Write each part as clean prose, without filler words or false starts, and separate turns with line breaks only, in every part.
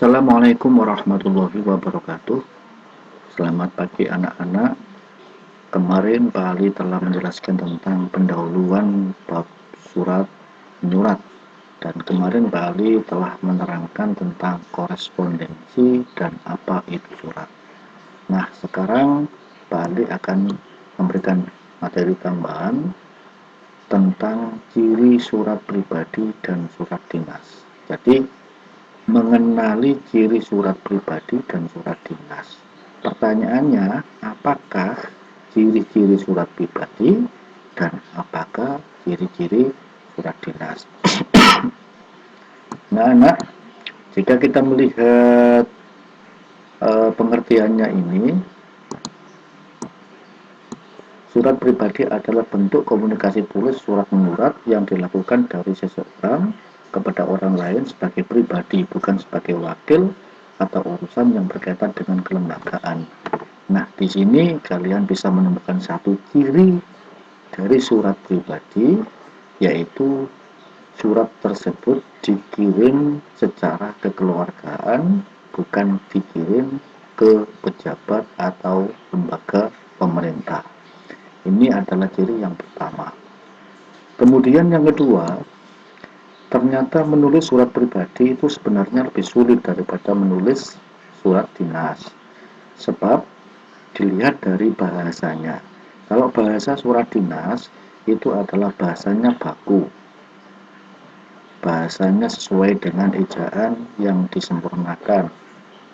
Assalamualaikum warahmatullahi wabarakatuh. Selamat pagi anak-anak. Kemarin Pak Ali telah menjelaskan tentang pendahuluan bab surat menyurat. Dan kemarin Pak Ali telah menerangkan tentang korespondensi dan apa itu surat. Nah, sekarang Pak Ali akan memberikan materi tambahan tentang ciri surat pribadi dan surat dinas. Jadi, mengenali ciri surat pribadi dan surat dinas. Pertanyaannya, apakah ciri-ciri surat pribadi dan apakah ciri-ciri surat dinas? Nah, anak, jika kita melihat pengertiannya ini, surat pribadi adalah bentuk komunikasi tulis surat menyurat yang dilakukan dari seseorang kepada orang lain sebagai pribadi, bukan sebagai wakil atau urusan yang berkaitan dengan kelembagaan. Nah, di sini kalian bisa menemukan satu ciri dari surat pribadi, yaitu surat tersebut dikirim secara kekeluargaan, bukan dikirim ke pejabat atau lembaga pemerintah. Ini adalah ciri yang pertama. Kemudian yang kedua, ternyata menulis surat pribadi itu sebenarnya lebih sulit daripada menulis surat dinas. Sebab dilihat dari bahasanya. Kalau bahasa surat dinas itu adalah bahasanya baku. Bahasanya sesuai dengan ejaan yang disempurnakan,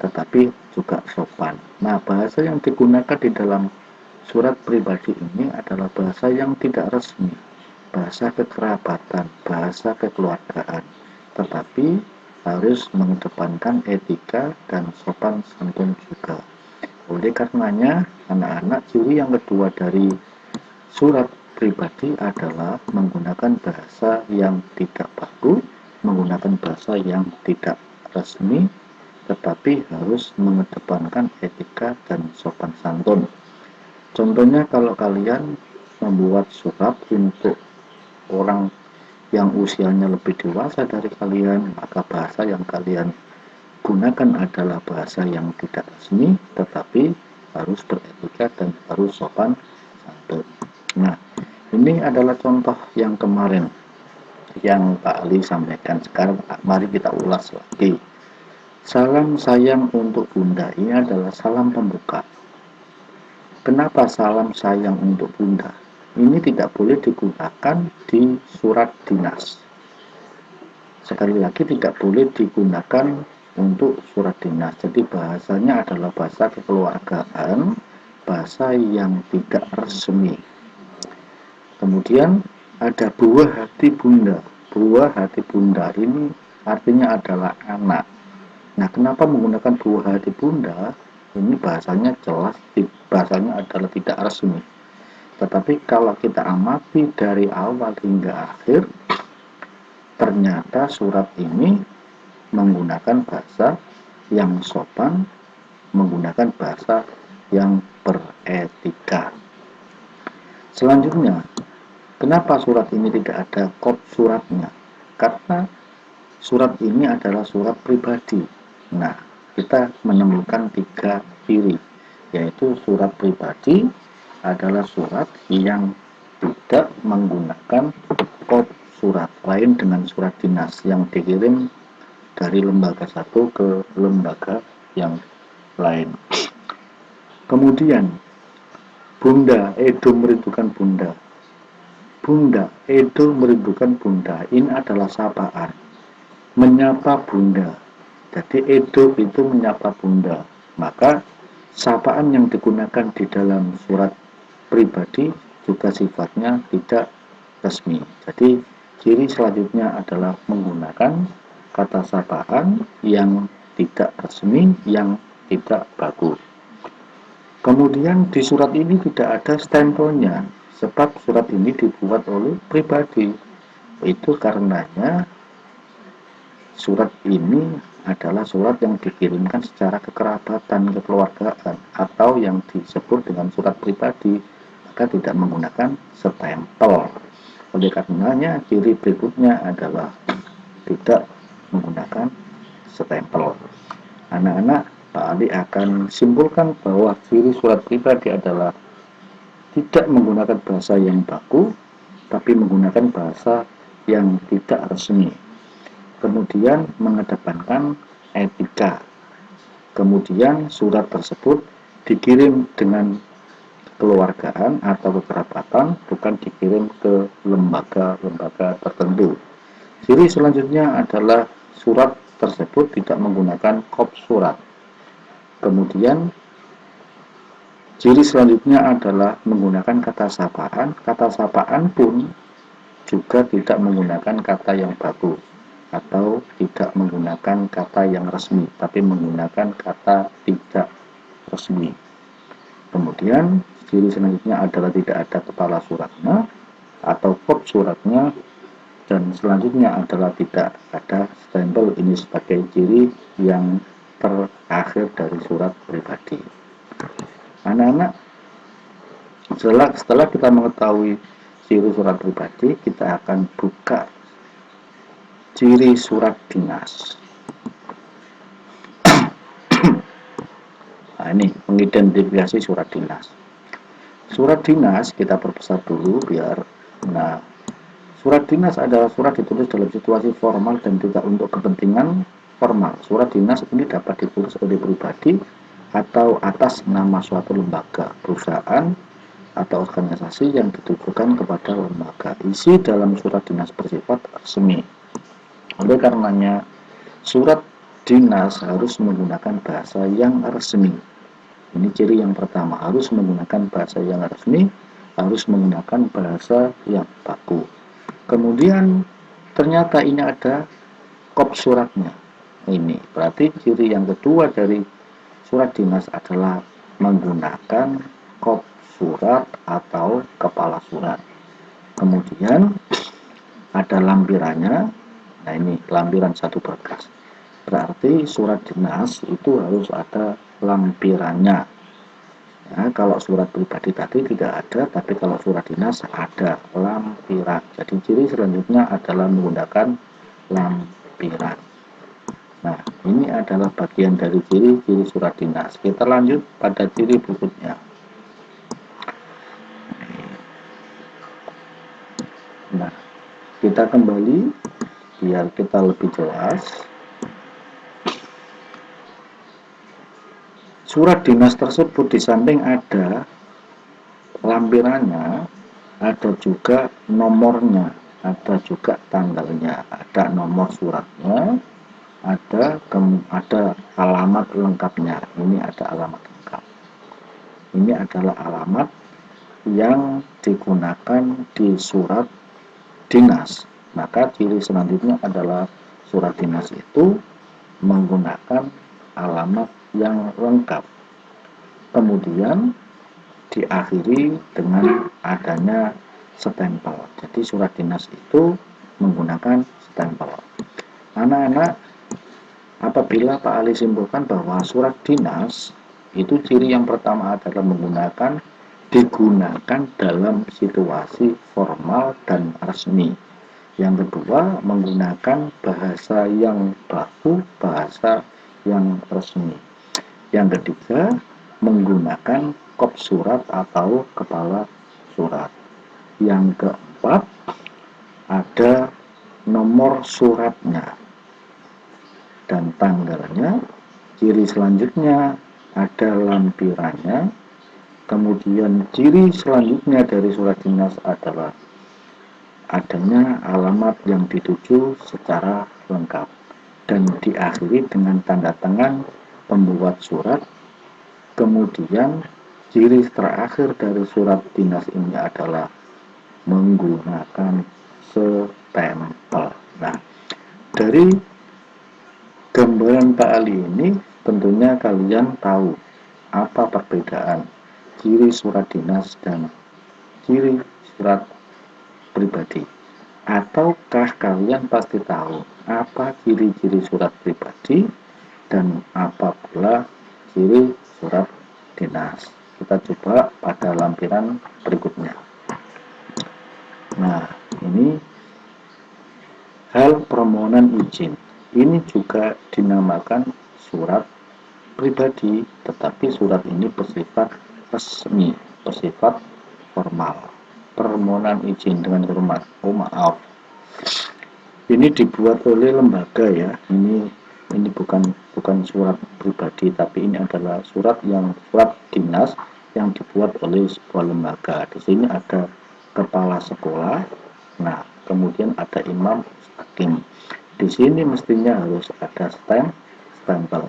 tetapi juga sopan. Nah, bahasa yang digunakan di dalam surat pribadi ini adalah bahasa yang tidak resmi, bahasa kekerabatan, bahasa kekeluargaan, tetapi harus mengedepankan etika dan sopan santun juga. Oleh karenanya, anak-anak, ciri yang kedua dari surat pribadi adalah menggunakan bahasa yang tidak baku, menggunakan bahasa yang tidak resmi, tetapi harus mengedepankan etika dan sopan santun. Contohnya kalau kalian membuat surat untuk orang yang usianya lebih dewasa dari kalian, maka bahasa yang kalian gunakan adalah bahasa yang tidak resmi, tetapi harus beretika dan harus sopan santun. Nah, ini adalah contoh yang kemarin yang Pak Ali sampaikan. Sekarang mari kita ulas lagi. Salam sayang untuk Bunda ini adalah salam pembuka. Kenapa salam sayang untuk Bunda? Ini tidak boleh digunakan di surat dinas. Sekali lagi tidak boleh digunakan untuk surat dinas. Jadi bahasanya adalah bahasa kekeluargaan, bahasa yang tidak resmi. Kemudian ada buah hati Bunda. Buah hati Bunda ini artinya adalah anak. Nah, kenapa menggunakan buah hati Bunda? Ini bahasanya jelas, bahasanya adalah tidak resmi. Tetapi kalau kita amati dari awal hingga akhir, ternyata surat ini menggunakan bahasa yang sopan, menggunakan bahasa yang beretika. Selanjutnya, kenapa surat ini tidak ada kod suratnya? Karena surat ini adalah surat pribadi. Nah, kita menemukan 3 ciri, yaitu surat pribadi adalah surat yang tidak menggunakan kod surat, lain dengan surat dinas yang dikirim dari lembaga satu ke lembaga yang lain. Kemudian, Bunda, Edo merindukan Bunda. Bunda, Edo merindukan Bunda. Ini adalah sapaan. Menyapa Bunda. Jadi Edo itu menyapa Bunda. Maka sapaan yang digunakan di dalam surat pribadi juga sifatnya tidak resmi. Jadi ciri selanjutnya adalah menggunakan kata sapaan yang tidak resmi, yang tidak baku. Kemudian di surat ini tidak ada stempelnya, sebab surat ini dibuat oleh pribadi. Itu karenanya surat ini adalah surat yang dikirimkan secara kekerabatan, kekeluargaan, atau yang disebut dengan surat pribadi, maka tidak menggunakan stempel. Oleh karenanya, ciri berikutnya adalah tidak menggunakan stempel. Anak-anak, Pak Ali akan simpulkan bahwa ciri surat pribadi adalah tidak menggunakan bahasa yang baku, tapi menggunakan bahasa yang tidak resmi. Kemudian mengedepankan etika. Kemudian surat tersebut dikirim dengan kekeluargaan atau kekerabatan, bukan dikirim ke lembaga-lembaga tertentu. Ciri selanjutnya adalah surat tersebut tidak menggunakan kop surat. Kemudian ciri selanjutnya adalah menggunakan kata sapaan. Kata sapaan pun juga tidak menggunakan kata yang baku atau tidak menggunakan kata yang resmi, tapi menggunakan kata tidak resmi. Kemudian ciri selanjutnya adalah tidak ada kepala suratnya atau kop suratnya, dan selanjutnya adalah tidak ada stempel. Ini sebagai ciri yang terakhir dari surat pribadi. Anak-anak, setelah kita mengetahui ciri surat pribadi, kita akan buka ciri surat dinas. Nah, ini mengidentifikasi surat dinas. Surat dinas kita perbesar dulu biar. Nah, surat dinas adalah surat ditulis dalam situasi formal dan tidak untuk kepentingan formal. Surat dinas ini dapat ditulis oleh pribadi atau atas nama suatu lembaga, perusahaan, atau organisasi yang ditujukan kepada lembaga. Isi dalam surat dinas bersifat resmi. Oleh karenanya, surat dinas harus menggunakan bahasa yang resmi. Ini ciri yang pertama, harus menggunakan bahasa yang resmi, harus menggunakan bahasa yang baku. Kemudian ternyata ini ada kop suratnya. Ini berarti ciri yang kedua dari surat dinas adalah menggunakan kop surat atau kepala surat. Kemudian ada lampirannya. Nah, ini lampiran satu berkas. Berarti surat dinas itu harus ada lampirannya. Ya, kalau surat pribadi tadi tidak ada, tapi kalau surat dinas ada lampiran. Jadi ciri selanjutnya adalah menggunakan lampiran. Nah, ini adalah bagian dari ciri-ciri surat dinas. Kita lanjut pada ciri berikutnya. Nah, kita kembali biar kita lebih jelas. Surat dinas tersebut di samping ada lampirannya, ada juga nomornya, ada juga tanggalnya, ada nomor suratnya, ada alamat lengkapnya. Ini ada alamat lengkap. Ini adalah alamat yang digunakan di surat dinas. Maka ciri selanjutnya adalah surat dinas itu menggunakan alamat yang lengkap. Kemudian diakhiri dengan adanya stempel. Jadi surat dinas itu menggunakan stempel. Anak-anak, apabila Pak Ali simpulkan bahwa surat dinas itu ciri yang pertama adalah digunakan dalam situasi formal dan resmi. Yang kedua, menggunakan bahasa yang baku, bahasa yang resmi. Yang ketiga, menggunakan kop surat atau kepala surat. Yang keempat, ada nomor suratnya dan tanggalnya. Ciri selanjutnya ada lampirannya. Kemudian ciri selanjutnya dari surat dinas adalah adanya alamat yang dituju secara lengkap dan diakhiri dengan tanda tangan pembuat surat. Kemudian ciri terakhir dari surat dinas ini adalah menggunakan stempel. Nah, dari gambaran Pak Ali ini tentunya kalian tahu apa perbedaan ciri surat dinas dan ciri surat pribadi. Ataukah kalian pasti tahu apa ciri-ciri surat pribadi dan apa pula ciri surat dinas? Kita coba pada lampiran berikutnya. Nah, ini hal permohonan izin. Ini juga dinamakan surat pribadi, tetapi surat ini bersifat resmi, bersifat formal. Permohonan izin dengan hormat. Oh maaf, ini dibuat oleh lembaga ya. Ini bukan surat pribadi, tapi ini adalah surat dinas yang dibuat oleh sebuah lembaga. Di sini ada kepala sekolah, nah kemudian ada imam hakim. Di sini mestinya harus ada stempel.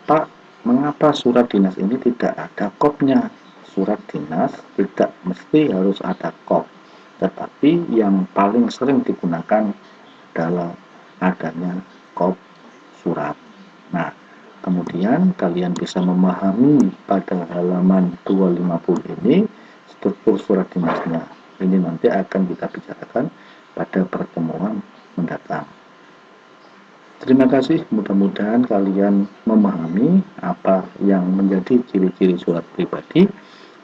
Pak, mengapa surat dinas ini tidak ada kopnya? Surat dinas tidak mesti harus ada kop, tetapi yang paling sering digunakan adalah adanya kop surat. Nah, kemudian kalian bisa memahami pada halaman 250 ini struktur surat dinasnya. Ini nanti akan kita bicarakan pada pertemuan mendatang. Terima kasih, mudah-mudahan kalian memahami apa yang menjadi ciri-ciri surat pribadi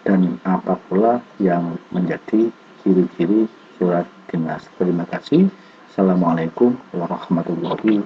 dan apa pula yang menjadi ciri-ciri surat dinas. Terima kasih. Assalamualaikum warahmatullahi